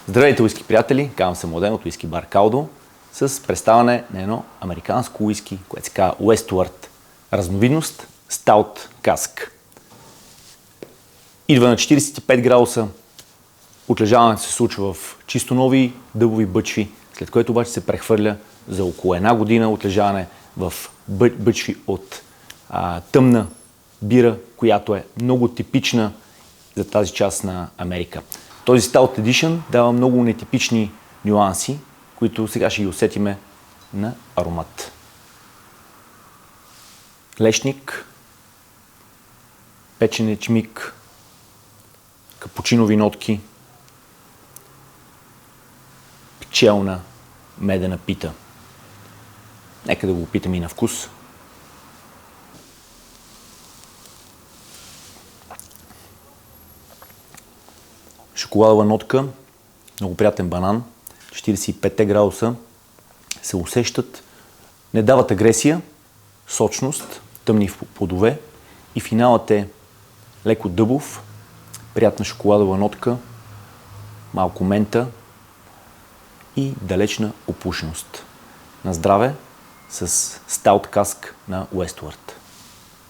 Здравейте, уиски приятели! Казвам се Младен от Уиски бар Калдо с представяне на едно американско уиски, което се казва Westward. Разновидност Stout Cask. Идва на 45 градуса. Отлежаването се случва в чисто нови дъбови бъчви, след което обаче се прехвърля за около една година отлежаване в бъчви от тъмна бира, която е много типична за тази част на Америка. Този Stout Edition дава много нетипични нюанси, които сега ще ги усетиме на аромат. Лешник, печен ечмик, капучинови нотки, пчелна медена пита. Нека да го опитаме и на вкус. Шоколадова нотка, много приятен банан, 45 градуса се усещат, не дават агресия, сочност, тъмни плодове и финалът е леко дъбов, приятна шоколадова нотка, малко мента и далечна опушеност. На здраве с Stout Cask на Westward.